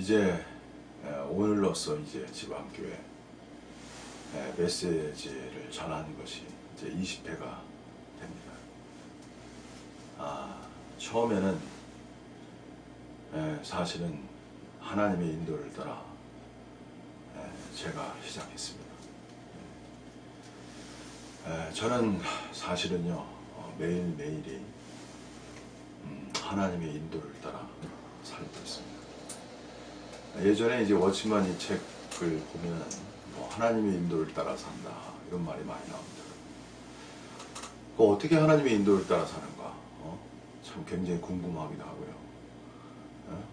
이제 오늘로써 이제 지방교회 메시지를 전하는 것이 이제 20회가 됩니다. 처음에는 사실은 하나님의 인도를 따라 제가 시작했습니다. 저는 사실은요 매일매일이 하나님의 인도를 따라 살고 있습니다. 예전에 이제 워치만 이 책을 보면 하나님의 인도를 따라 산다 이런 말이 많이 나옵니다. 어떻게 하나님의 인도를 따라 사는가? 참 굉장히 궁금하기도 하고요.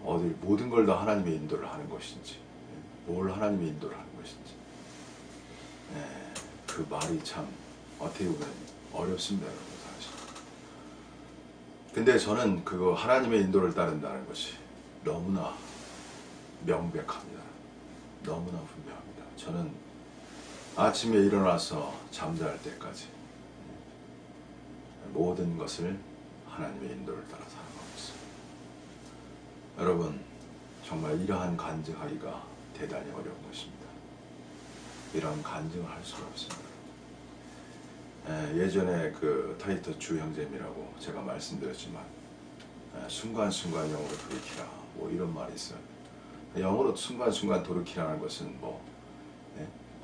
어디 모든 걸 다 하나님의 인도를 하는 것인지, 뭘 하나님의 인도를 하는 것인지, 그 말이 참 어떻게 보면 어렵습니다, 여러분 사실. 근데 저는 그거 하나님의 인도를 따른다는 것이 너무나 명백합니다. 너무나 분명합니다. 저는 아침에 일어나서 잠잘 때까지 모든 것을 하나님의 인도를 따라 살아가고 있습니다. 여러분, 정말 이러한 간증하기가 대단히 어려운 것입니다. 이러한 간증을 할 수가 없습니다. 예전에 그 타이터 주 형제님이라고 제가 말씀드렸지만 순간순간 영으로 돌이키라 뭐 이런 말이 있어요. 영으로 순간순간 돌이키라는 것은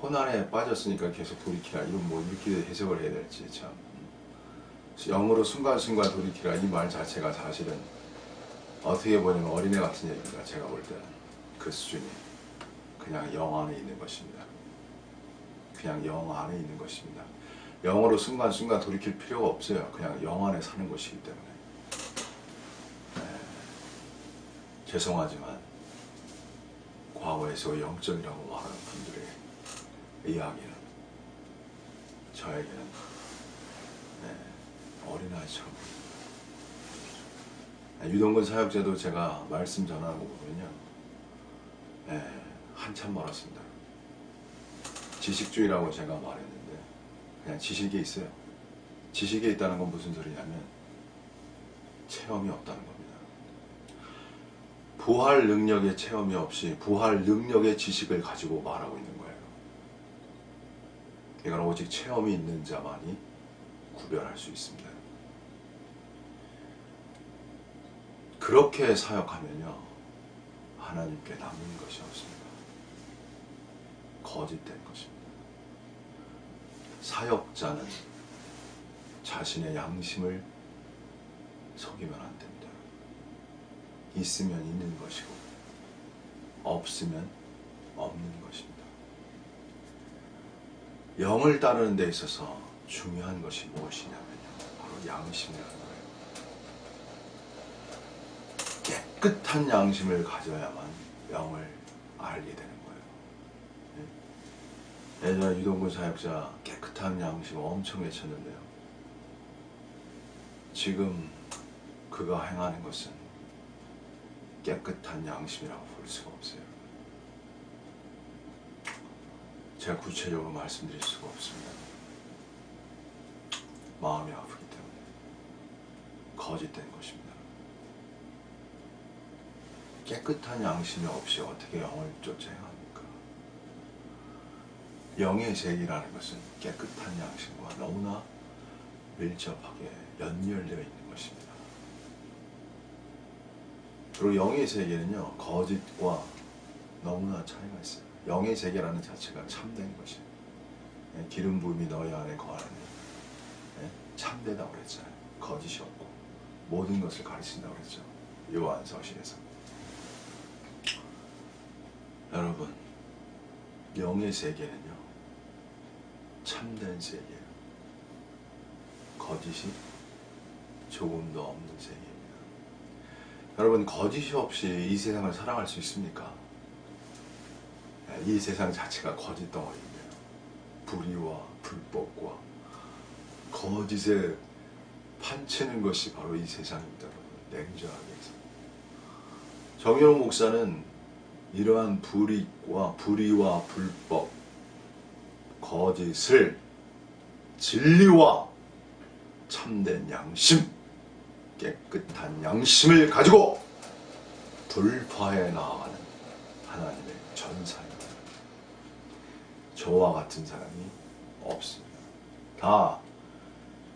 혼란에 빠졌으니까 계속 돌이키라 이런 뭐 이렇게 해석을 해야 될지 참. 영으로 순간순간 돌이키라 이 말 자체가 사실은 어떻게 보면 어린애 같은 얘기입니다. 제가 볼 때는 그 수준이 그냥 영 안에 있는 것입니다. 그냥 영 안에 있는 것입니다. 영으로 순간순간 돌이킬 필요가 없어요. 그냥 영 안에 사는 것이기 때문에. 죄송하지만 과거에서 영적이라고 말하는 분들의 이야기는 저에게는 어린아이처럼 보입니다. 유동근 사역자도 제가 말씀 전하고 보면요 한참 멀었습니다. 지식주의라고 제가 말했는데 그냥 지식에 있어요. 지식에 있다는 건 무슨 소리냐면 체험이 없다는 겁니다. 부활 능력의 체험이 없이 부활 능력의 지식을 가지고 말하고 있는 거예요. 이건 오직 체험이 있는 자만이 구별할 수 있습니다. 그렇게 사역하면요 하나님께 남는 것이 없습니다. 거짓된 것입니다. 사역자는 자신의 양심을 속이면 안 됩니다. 있으면 있는 것이고 없으면 없는 것입니다. 영을 따르는 데 있어서 중요한 것이 무엇이냐면요 바로 양심이라는 거예요. 깨끗한 양심을 가져야만 영을 알게 되는 거예요. 예전에 유동근 사역자 깨끗한 양심 엄청 외쳤는데요. 지금 그가 행하는 것은 깨끗한 양심이라고 볼 수가 없어요. 제가 구체적으로 말씀드릴 수가 없습니다. 마음이 아프기 때문에 거짓된 것입니다. 깨끗한 양심이 없이 어떻게 영을 쫓아 행합니까? 영의 세계라는 것은 깨끗한 양심과 너무나 밀접하게 연결되어 있는 것입니다. 그리고 영의 세계는요 거짓과 너무나 차이가 있어요. 영의 세계라는 자체가 참된 것이에요. 기름 부음이 너희 안에 거하는 참되다고 그랬잖아요. 거짓이 없고 모든 것을 가르친다고 그랬죠. 요한서신에서. 여러분, 영의 세계는요 참된 세계예요. 거짓이 조금도 없는 세계입니다. 여러분, 거짓이 없이 이 세상을 살아갈 수 있습니까? 이 세상 자체가 거짓 덩어리입니다. 불의와 불법과 거짓에 판치는 것이 바로 이 세상입니다. 냉정하게 해서. 정현호 목사는 이러한 불의와 불법, 거짓을 진리와 참된 양심, 깨끗한 양심을 가지고 돌파해 나아가는 하나님의 전사입니다. 저와 같은 사람이 없습니다. 다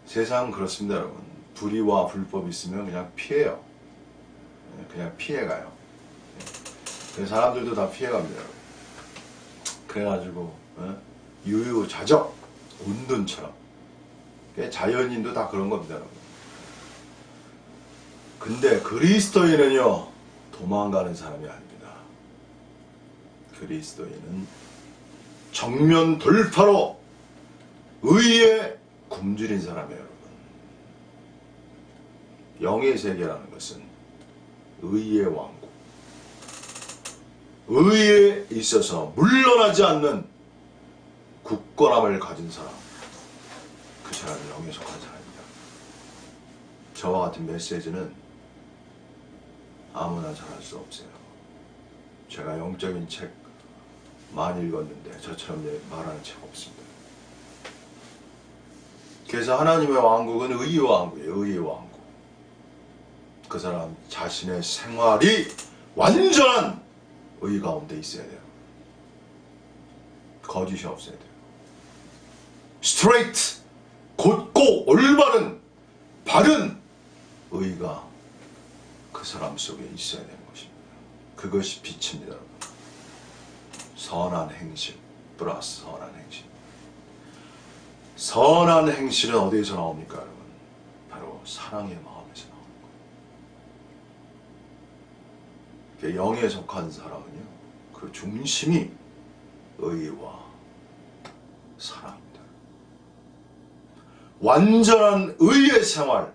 세상은 그렇습니다, 여러분. 불의와 불법이 있으면 그냥 피해요. 그냥 피해가요. 사람들도 다 피해갑니다, 여러분. 그래가지고 유유자적 운둔처럼 자연인도 다 그런 겁니다, 여러분. 근데 그리스도인은요 도망가는 사람이 아닙니다. 그리스도인은 정면 돌파로 의에 굶주린 사람이에요, 여러분. 영의 세계라는 것은 의의 왕국, 의에 있어서 물러나지 않는 굳건함을 가진 사람, 그 사람이 영에 속한 사람입니다. 저와 같은 메시지는 아무나 잘할 수 없어요. 제가 영적인 책 많이 읽었는데 저처럼 말하는 책 없습니다. 그래서 하나님의 왕국은 의의 왕국이에요. 의의 왕국. 그 사람 자신의 생활이 완전한 의 가운데 있어야 돼요. 거짓이 없어야 돼요. 스트레이트, 곧고 올바른 바른 의가 그 사람 속에 있어야 되는 것입니다. 그것이 빛입니다, 여러분. 선한 행실 플러스 선한 행실. 선한 행실은 어디에서 나옵니까, 여러분? 바로 사랑의 마음에서 나오는 거예요. 영에 속한 사람은요, 그 중심이 의와 사랑입니다. 완전한 의의 생활,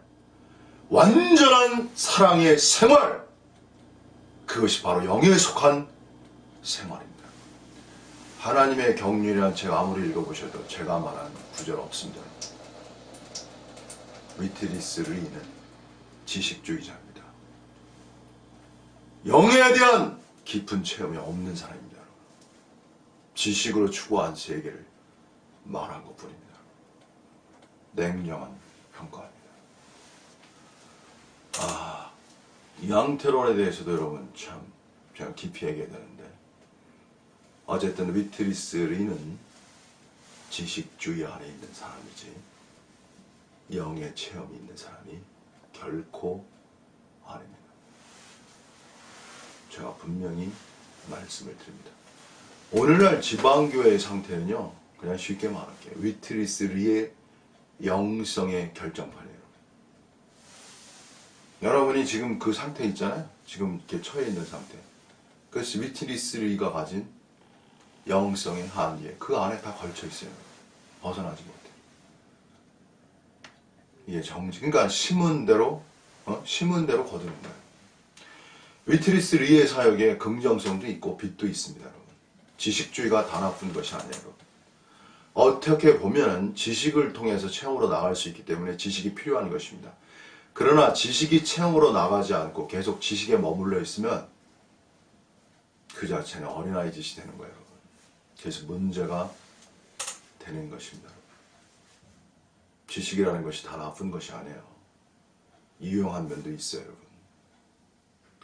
완전한 사랑의 생활, 그것이 바로 영에 속한 생활입니다. 하나님의 경륜이란 제가 아무리 읽어보셔도 제가 말한 구절 없습니다. 위트리스 리는 지식주의자입니다. 영에 대한 깊은 체험이 없는 사람입니다. 지식으로 추구한 세계를 말한 것뿐입니다. 냉정한 평가입니다. 이 양태론에 대해서도 여러분 참 제가 깊이 얘기해야 되는데, 어쨌든 위트리스 리는 지식주의 안에 있는 사람이지 영의 체험이 있는 사람이 결코 아닙니다. 제가 분명히 말씀을 드립니다. 오늘날 지방교회의 상태는요, 그냥 쉽게 말할게요. 위트리스 리의 영성의 결정판이에요. 여러분이 지금 그 상태 있잖아요. 지금 이렇게 처해 있는 상태. 그래서 위트리스 리가 가진 영성의 한계, 그 안에 다 걸쳐 있어요. 벗어나지 못해. 이게 정지. 그러니까 심은 대로 거두는 거예요. 위트리스 리의 사역에 긍정성도 있고 빛도 있습니다, 여러분. 지식주의가 다 나쁜 것이 아니에요, 여러분. 어떻게 보면은 지식을 통해서 체험으로 나갈 수 있기 때문에 지식이 필요한 것입니다. 그러나 지식이 체험으로 나가지 않고 계속 지식에 머물러 있으면 그 자체는 어린아이 짓이 되는 거예요, 여러분. 그래서 문제가 되는 것입니다. 지식이라는 것이 다 나쁜 것이 아니에요. 유용한 면도 있어요, 여러분.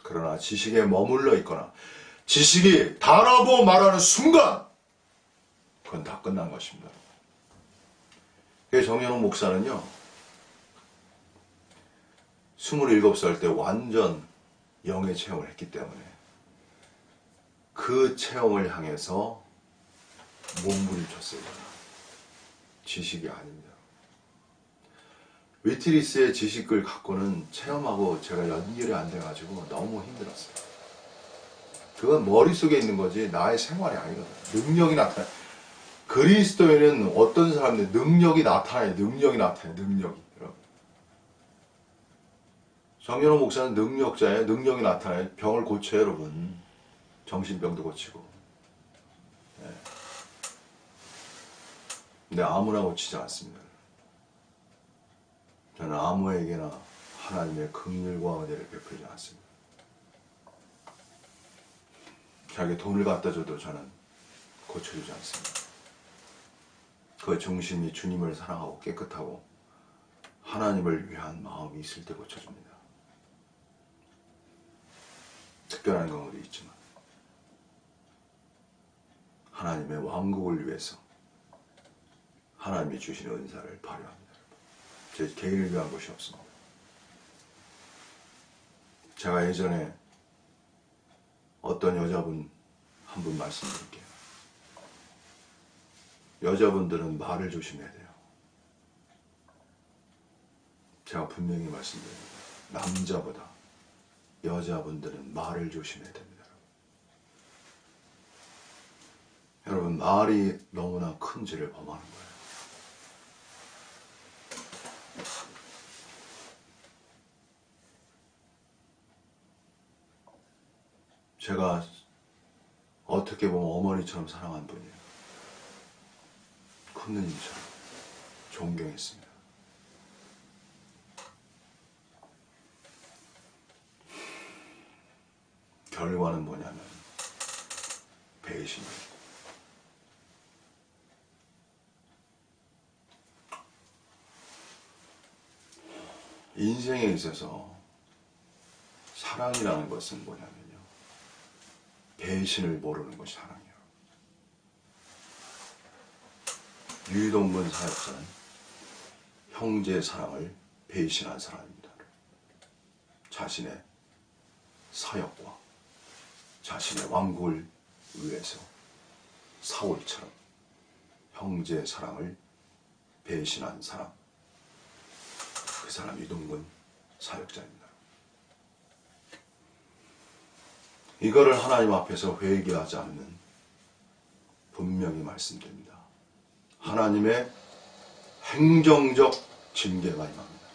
그러나 지식에 머물러 있거나 지식이 다라고 말하는 순간 그건 다 끝난 것입니다. 그래서 정현호 목사는요, 27살 때 완전 영의 체험을 했기 때문에 그 체험을 향해서 몸부림쳤어요. 지식이 아닙니다. 위트리스의 지식을 갖고는 체험하고 제가 연결이 안 돼가지고 너무 힘들었어요. 그건 머릿속에 있는 거지 나의 생활이 아니거든요. 능력이 나타나요. 그리스도에는 어떤 사람들 능력이 나타나요. 능력이. 여러분. 정연호 목사는 능력자예요. 능력이 나타나요. 병을 고쳐요, 여러분. 정신병도 고치고. 네. 근데 아무나 고치지 않습니다. 저는 아무에게나 하나님의 긍휼과 은혜를 베풀지 않습니다. 자기 돈을 갖다 줘도 저는 고쳐주지 않습니다. 그 중심이 주님을 사랑하고 깨끗하고 하나님을 위한 마음이 있을 때 고쳐줍니다. 특별한 경우도 있지만 하나님의 왕국을 위해서 하나님이 주신 은사를 발휘합니다. 제 개인을 위한 것이 없습니다. 제가 예전에 어떤 여자분 한 분 말씀드릴게요. 여자분들은 말을 조심해야 돼요. 제가 분명히 말씀드립니다. 남자보다 여자분들은 말을 조심해야 됩니다. 여러분, 말이 너무나 큰 죄를 범하는 거예요. 제가 어떻게 보면 어머니처럼 사랑한 분이에요. 큰 누님처럼 존경했습니다. 결과는 뭐냐면 배신이에요. 인생에 있어서 사랑이라는 것은 뭐냐면요, 배신을 모르는 것이 사랑이에요. 유동근 사역자는 형제의 사랑을 배신한 사람입니다. 자신의 사역과 자신의 왕국을 위해서 사울처럼 형제의 사랑을 배신한 사람, 그 사람이 유동근 사역자입니다. 이거를 하나님 앞에서 회개하지 않으면 분명히 말씀드립니다. 하나님의 행정적 징계가 임합니다.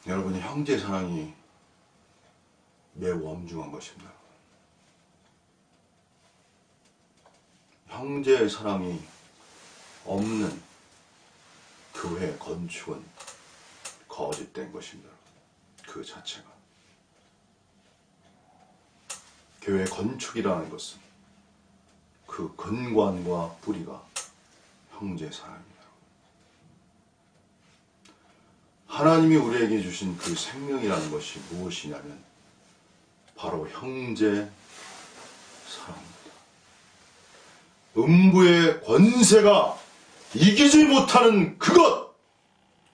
여러분이 형제 사랑이 매우 엄중한 것입니다. 형제의 사랑이 없는 교회 건축은 거짓된 것입니다. 그 자체가. 교회 건축이라는 것은 그 근관과 뿌리가 형제 사랑입니다. 하나님이 우리에게 주신 그 생명이라는 것이 무엇이냐면 바로 형제 사랑입니다. 음부의 권세가 이기지 못하는 그것,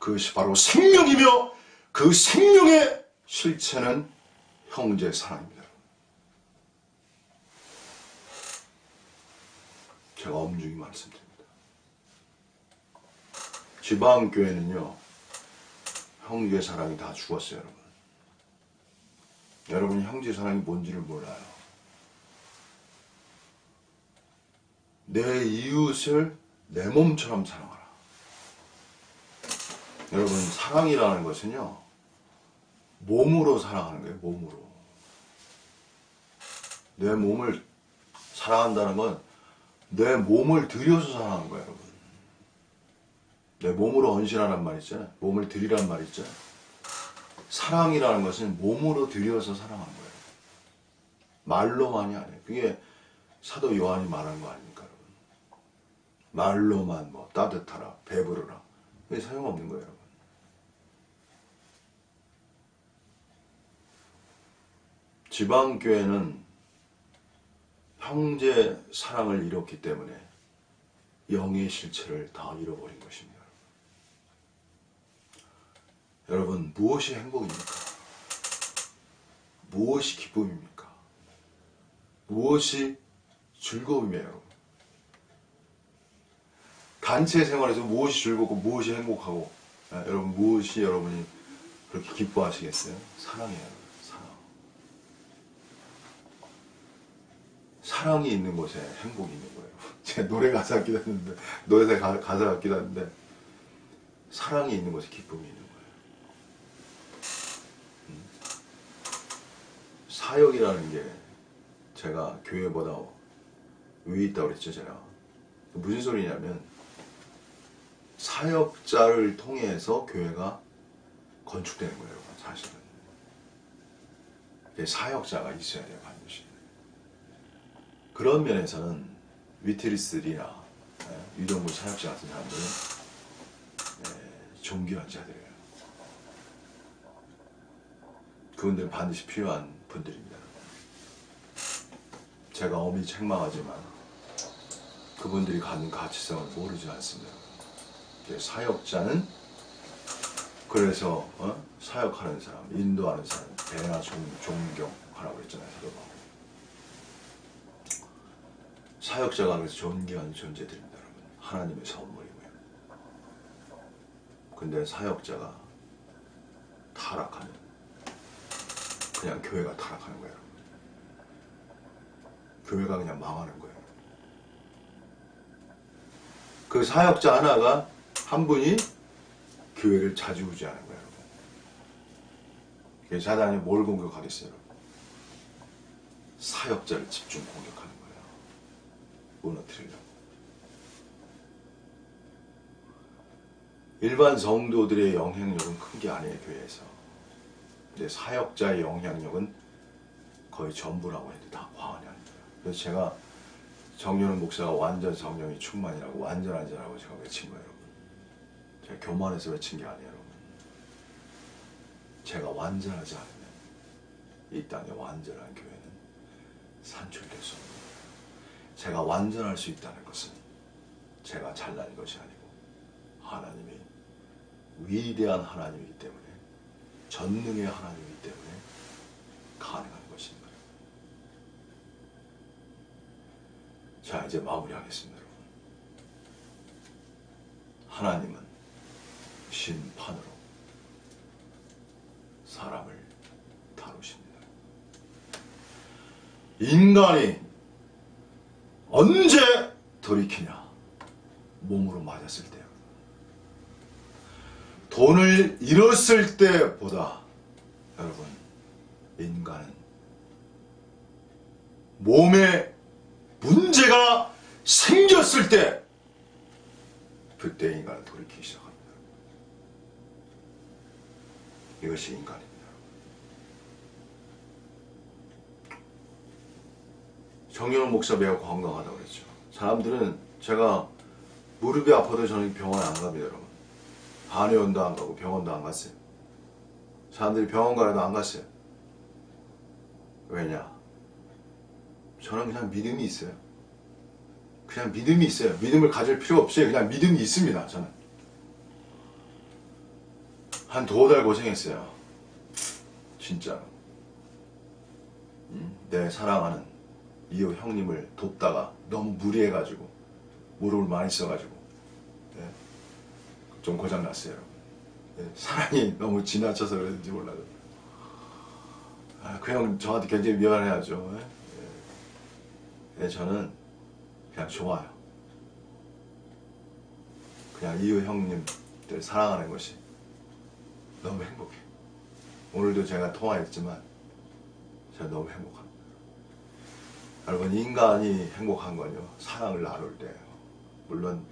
그것이 바로 생명이며 그 생명의 실체는 형제 사랑입니다. 제가 엄중히 말씀드립니다. 지방교회는요, 형제 사랑이 다 죽었어요, 여러분. 여러분이 형제 사랑이 뭔지를 몰라요. 내 이웃을 내 몸처럼 사랑하라. 여러분, 사랑이라는 것은요, 몸으로 사랑하는 거예요, 몸으로. 내 몸을 사랑한다는 건 내 몸을 들여서 사랑하는 거예요, 여러분. 내 몸으로 헌신하란 말 있잖아요. 몸을 들이란 말 있잖아요. 사랑이라는 것은 몸으로 들여서 사랑하는 거예요. 말로만이 아니에요. 그게 사도 요한이 말한 거 아닙니까, 여러분? 말로만 뭐 따뜻하라, 배부르라. 그게 소용없는 거예요, 여러분. 지방교회는 형제 사랑을 잃었기 때문에 영의 실체를 다 잃어버린 것입니다. 여러분, 무엇이 행복입니까? 무엇이 기쁨입니까? 무엇이 즐거움이에요, 여러분? 단체 생활에서 무엇이 즐겁고 무엇이 행복하고, 여러분, 무엇이 여러분이 그렇게 기뻐하시겠어요? 사랑이에요, 사랑. 사랑이 있는 곳에 행복이 있는 거예요. 제가 노래 가사 같기도 했는데, 노래 가사 같기도 한데, 사랑이 있는 곳에 기쁨이 있는 거예요. 사역이라는 게 제가 교회보다 위에 있다고 그랬죠, 제가. 무슨 소리냐면, 사역자를 통해서 교회가 건축되는 거예요, 사실은. 사역자가 있어야 돼요, 반드시. 그런 면에서는 위트리스들이나 유동근 사역자 같은 사람들은 존귀한 자들이에요. 그분들은 반드시 필요한 분들입니다. 제가 엄히 책망하지만 그분들이 갖는 가치성을 모르지 않습니다. 사역자는 그래서 사역하는 사람, 인도하는 사람, 배나 존경하라고 그랬잖아요. 사역자가 그래서 존귀한 존재들입니다. 여러분. 하나님의 선물이고요. 근데 사역자가 타락하면 그냥 교회가 타락하는 거예요. 교회가 그냥 망하는 거예요. 그 사역자 하나가 한 분이 교회를 좌지우지하는 거예요. 여러분. 사단이 뭘 공격하겠어요? 여러분? 사역자를 집중 공격하는 거예요. 무너뜨리려고. 일반 성도들의 영향력은 큰 게 아니에요. 교회에서. 근데 사역자의 영향력은 거의 전부라고 해도 다 과언이 아닙니다. 그래서 제가 정윤원 목사가 완전 성령이 충만이라고 완전한 자라고 제가 외친 거예요. 여러분. 제가 교만해서 외친 게 아니에요. 여러분. 제가 완전하지 않으면 이 땅에 완전한 교회는 산출될 수 없습니다. 제가 완전할 수 있다는 것은 제가 잘난 것이 아니고 하나님이 위대한 하나님이기 때문에 전능의 하나님이기 때문에 가능한 것입니다. 자, 이제 마무리하겠습니다. 여러분. 하나님은 심판으로 사람을 다루십니다. 인간이 언제 돌이키냐? 몸으로 맞았을 때요. 돈을 잃었을 때보다 여러분, 인간은 몸에 문제가 생겼을 때 그때 인간은 돌이키기 시작합니다. 이것이 인간입니다. 정윤원 목사 매우 건강하다고 그랬죠. 사람들은 제가 무릎이 아파도 저는 병원 안 갑니다. 여러분. 한의원도 안 가고 병원도 안 갔어요. 사람들이 병원 가려도 안 갔어요. 왜냐? 저는 그냥 믿음이 있어요. 그냥 믿음이 있어요. 믿음을 가질 필요 없어요. 그냥 믿음이 있습니다. 저는. 한 2달 고생했어요. 진짜로. 내 사랑하는 이호 형님을 돕다가 너무 무리해가지고 무릎을 많이 써가지고 좀 고장났어요. 사랑이 너무 지나쳐서 그랬는지 몰라도 그 형 저한테 굉장히 미안해하죠. 저는 그냥 좋아요. 그냥 이호 형님들 사랑하는 것이 너무 행복해요. 오늘도 제가 통화했지만 제가 너무 행복합니다. 여러분, 인간이 행복한 건요, 사랑을 나눌 때예요. 물론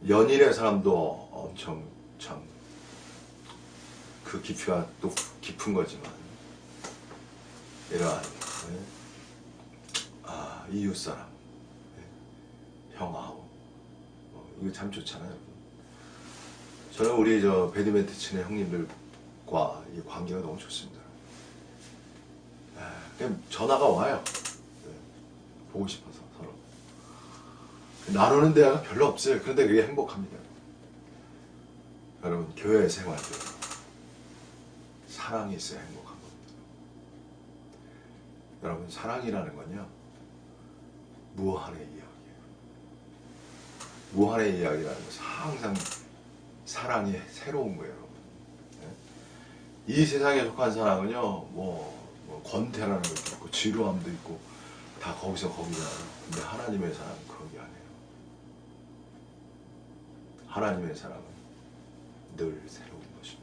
연인의 사람도 엄청 참 그 깊이가 또 깊은 거지만 이러한 이웃사람, 형하고 이거 참 좋잖아요. 여러분. 저는 우리 배드민턴 치는 형님들과 이 관계가 너무 좋습니다. 그냥 전화가 와요. 보고 싶어서 서로 나누는 데가 별로 없어요. 그런데 그게 행복합니다. 여러분, 교회 생활도 사랑이 있어야 행복한 겁니다. 여러분, 사랑이라는 건요, 무한의 이야기예요. 무한의 이야기라는 것은 항상 사랑이 새로운 거예요. 여러분. 이 세상에 속한 사랑은요, 뭐 권태라는 것도 있고 지루함도 있고 다 거기서 거기잖아요. 근데 하나님의 사랑은 그런 게 아니에요. 하나님의 사랑은 늘 새로운 것입니다.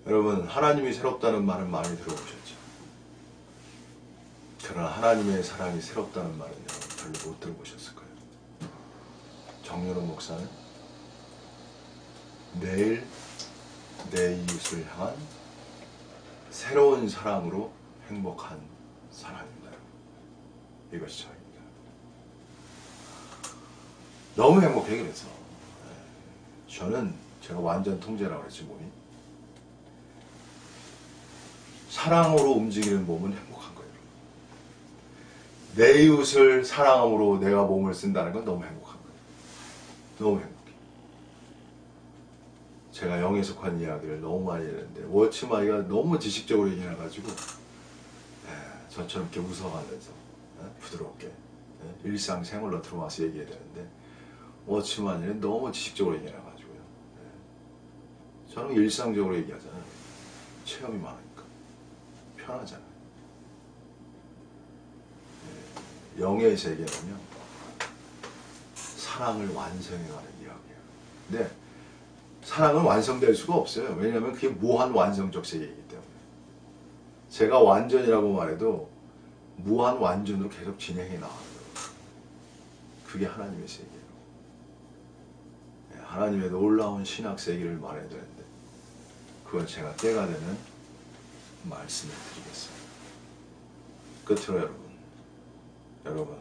여러분, 하나님이 새롭다는 말은 많이 들어보셨죠? 그러나 하나님의 사랑이 새롭다는 말은 여러분 별로 못 들어보셨을 거예요. 정윤원 목사는 매일 내 이웃을 향한 새로운 사랑으로 행복한 사람입니다. 이것이 저입니다. 너무 행복해. 그래서 저는 제가 완전 통제라고 그랬지. 몸이 사랑으로 움직이는 몸은 행복한 거예요. 내 이웃을 사랑함으로 내가 몸을 쓴다는 건 너무 행복한 거예요. 너무 행복해. 제가 영에 속한 이야기를 너무 많이 했는데 워치마이가 너무 지식적으로 얘기해가지고 저처럼 이렇게 웃어가면서 부드럽게 일상생활로 들어와서 얘기해야 되는데 워치마이는 너무 지식적으로 얘기해가지고요. 저는 일상적으로 얘기하잖아요. 체험이 많으니까 편하잖아요. 영의 세계는요, 사랑을 완성해가는 이야기예요. 근데 사랑은 완성될 수가 없어요. 왜냐하면 그게 무한 완성적 세계이기 때문에. 제가 완전이라고 말해도 무한 완전으로 계속 진행해 나가는 거예요. 그게 하나님의 세계예요. 하나님의 놀라운 신학 세계를 말해야 되는데 그건 제가 때가 되면 말씀을 드리겠습니다. 끝으로 여러분,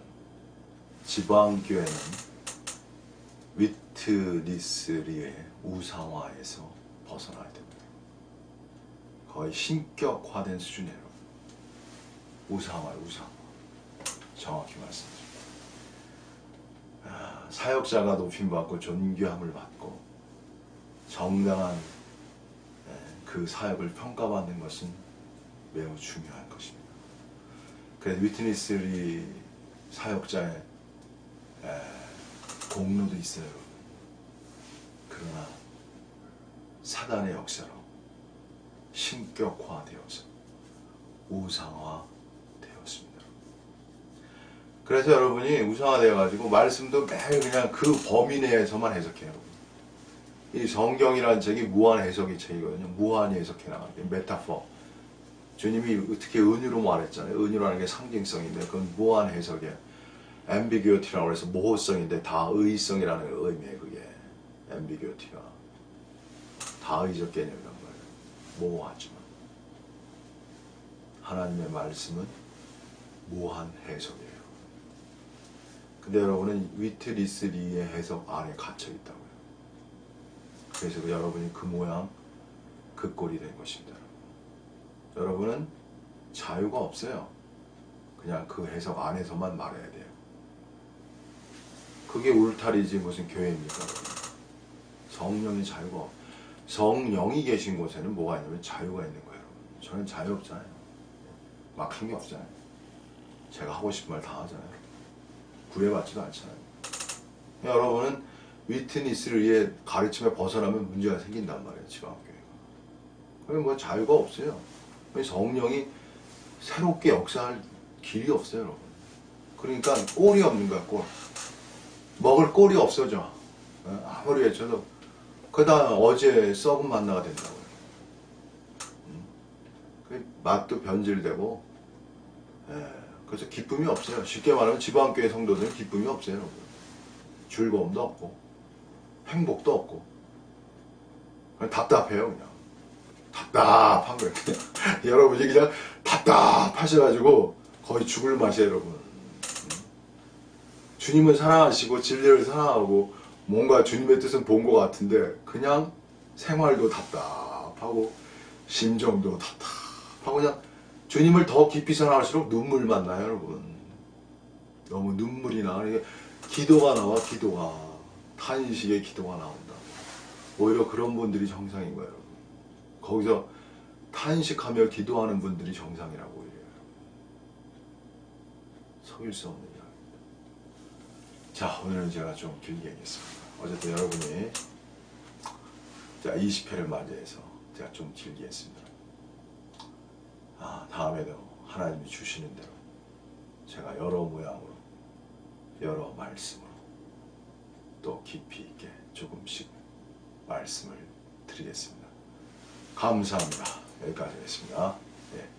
지방교회는 위트니스리의 우상화에서 벗어나야 됩니다. 거의 신격화된 수준이에요. 우상화. 정확히 말씀드립니다. 사역자가 높임받고 존귀함을 받고 정당한 그 사역을 평가받는 것은 매우 중요한 것입니다. 그래서 위트니스리 사역자의 공로도 있어요. 그러나 사단의 역사로 신격화되어서 우상화되었습니다. 그래서 여러분이 우상화되어가지고 말씀도 매일 그냥 그 범위 내에서만 해석해요. 이 성경이라는 책이 무한 해석의 책이거든요. 무한히 해석해 나가는 게 메타포. 주님이 특히 은유로 말했잖아요. 은유라는 게 상징성인데 그건 무한 해석이에요. ambiguity라고 해서 모호성인데 다의성이라는 의미예요. 그게 ambiguity가 다의적 개념이란 말이에요. 모호하지만 하나님의 말씀은 무한 해석이에요. 근데 여러분은 위트니스리의 해석 안에 갇혀 있다고요. 그래서 여러분이 그 모양 그 꼴이 된 것입니다. 여러분은 자유가 없어요. 그냥 그 해석 안에서만 말해야 돼요. 그게 울타리지 무슨 교회입니까? 성령의 자유가 성령이 계신 곳에는 뭐가 있냐면 자유가 있는 거예요. 저는 자유 없잖아요. 막힌 게 없잖아요. 제가 하고 싶은 말 다 하잖아요. 구애받지도 않잖아요. 여러분은 위트니스의 가르침에 벗어나면 문제가 생긴단 말이에요. 지방교회가. 그럼 뭐 자유가 없어요. 성령이 새롭게 역사할 길이 없어요. 여러분. 그러니까 꼴이 없는 거야. 꼴. 먹을 꼴이 없어져. 아무리 외쳐도 그러다 어제 썩은 만나가 된다고요. 맛도 변질되고 그래서 기쁨이 없어요. 쉽게 말하면 지방교회 성도들은 기쁨이 없어요. 여러분. 즐거움도 없고 행복도 없고 그냥 답답해요. 그냥 답답한 거예요. 그냥. 여러분이 그냥 답답하셔가지고 거의 죽을 맛이에요. 여러분. 주님을 사랑하시고 진리를 사랑하고 뭔가 주님의 뜻은 본 것 같은데 그냥 생활도 답답하고 심정도 답답하고 그냥 주님을 더 깊이 사랑할수록 눈물만 나요. 여러분. 너무 눈물이 나. 기도가 나와. 기도가 탄식의 기도가 나온다. 오히려 그런 분들이 정상인 거예요. 여러분. 거기서 탄식하며 기도하는 분들이 정상이라고 오히려. 속일 수 없는 이야기. 자, 오늘은 제가 좀 길게 하겠습니다. 어쨌든 여러분이 자 20회를 맞이해서 제가 좀 길게 했습니다. 다음에도 하나님이 주시는 대로 제가 여러 모양으로 여러 말씀으로 또 깊이 있게 조금씩 말씀을 드리겠습니다. 감사합니다. 여기까지 하겠습니다. 네.